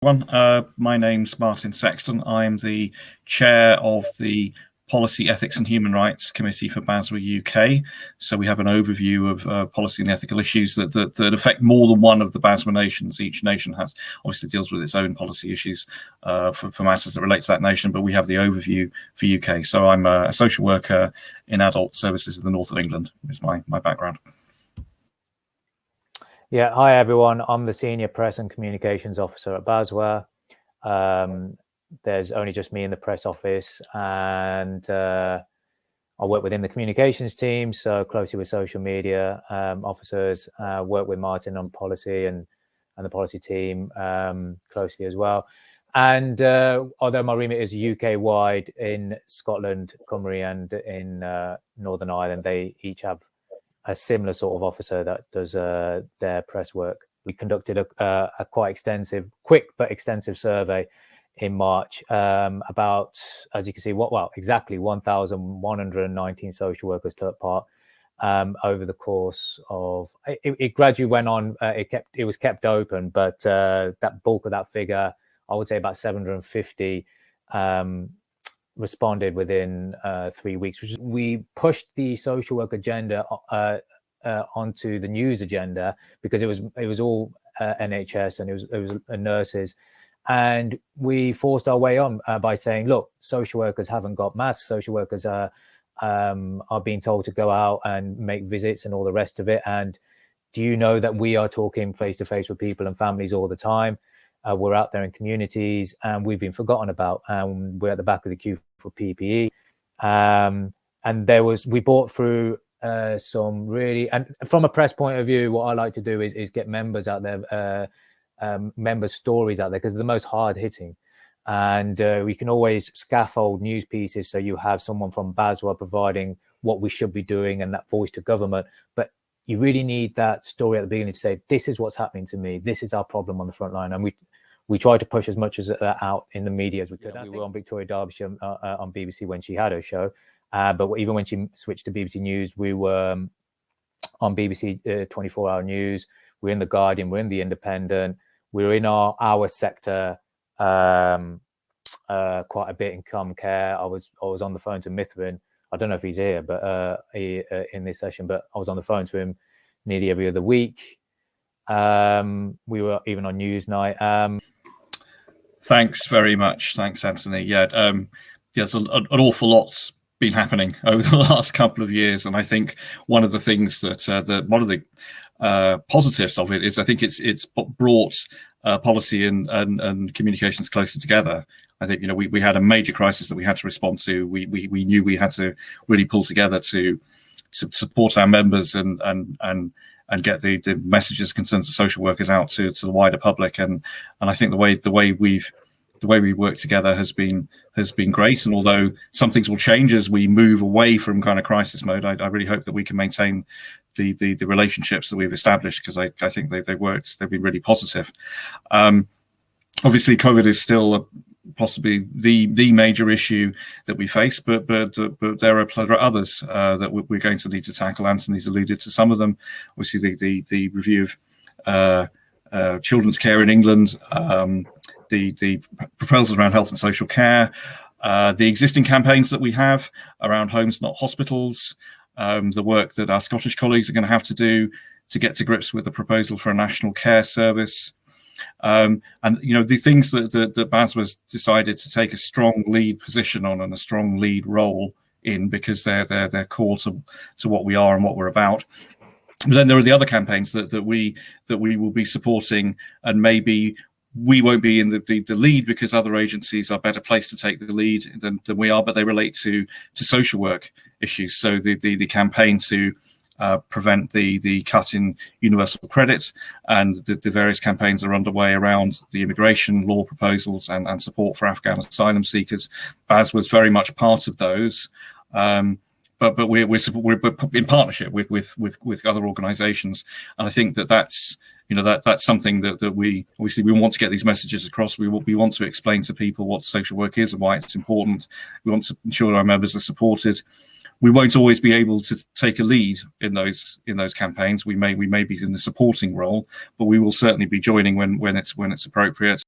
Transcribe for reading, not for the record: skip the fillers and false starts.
My name's Martin Sexton. I'm the chair of the Policy, Ethics and Human Rights Committee for BASW UK. So we have an overview of policy and ethical issues that affect more than one of the BASW nations. Each nation obviously deals with its own policy issues for matters that relate to that nation, but we have the overview for UK. So I'm a social worker in adult services in the north of England, is my background. Yeah, hi everyone. I'm the Senior Press and Communications Officer at BASW. There's only just me in the press office, and I work within the communications team, so closely with social media officers, work with Martin on policy and the policy team closely as well. And although my remit is UK-wide, in Scotland, Cymru and in Northern Ireland, they each have a similar sort of officer that does their press work. We conducted a quite extensive, quick but extensive survey in March about, as you can see, exactly 1,119 social workers took part over the course of. It gradually went on. It was kept open, but that bulk of that figure, I would say about 750. Responded within 3 weeks. We pushed the social work agenda onto the news agenda because it was all NHS and it was nurses, and we forced our way on by saying, look, social workers haven't got masks. Social workers are being told to go out and make visits and all the rest of it. And do you know that we are talking face to face with people and families all the time? We're out there in communities, and we've been forgotten about. We're at the back of the queue for PPE, and we brought through some really, and from a press point of view, what I like to do is get members out there, members' stories out there, because they're the most hard hitting, and we can always scaffold news pieces so you have someone from BASW providing what we should be doing and that voice to government, but you really need that story at the beginning to say, this is what's happening to me, this is our problem on the front line. And we tried to push as much as that out in the media as we could. We were on Victoria Derbyshire on BBC when she had her show, but even when she switched to BBC News, we were on BBC 24-hour news. We're in The Guardian, we're in The Independent, we're in our sector quite a bit in care. I was on the phone to Mithrin. I don't know if he's here, but in this session, but I was on the phone to him nearly every other week. We were even on Newsnight. Thanks very much. Thanks, Anthony. Yeah, there's an awful lot's been happening over the last couple of years, and I think one of the things that one of the positives of it is I think it's brought policy and communications closer together. I think we had a major crisis that we had to respond to. We knew we had to really pull together to support our members and get the messages, concerns of social workers out to the wider public. And I think the way we work together has been great. And although some things will change as we move away from kind of crisis mode, I really hope that we can maintain the relationships that we've established, because I think they've worked. They've been really positive. Obviously, COVID is still possibly the major issue that we face, but there are others that we're going to need to tackle. Anthony's alluded to some of them. Obviously, the review of children's care in England, the proposals around health and social care, the existing campaigns that we have around homes, not hospitals, the work that our Scottish colleagues are going to have to do to get to grips with the proposal for a national care service. And the things that BASW has decided to take a strong lead position on and a strong lead role in, because they're core to what we are and what we're about. But then there are the other campaigns that we will be supporting, and maybe we won't be in the lead because other agencies are better placed to take the lead than we are, but they relate to social work issues. So the campaign to prevent the cut in universal credit, and the various campaigns are underway around the immigration law proposals and support for Afghan asylum seekers. BASW was very much part of those, but we're in partnership with other organisations, and I think that's something that we obviously we want to get these messages across. We want to explain to people what social work is and why it's important. We want to ensure our members are supported. We won't always be able to take a lead in those campaigns. We may be in the supporting role, but we will certainly be joining when it's appropriate.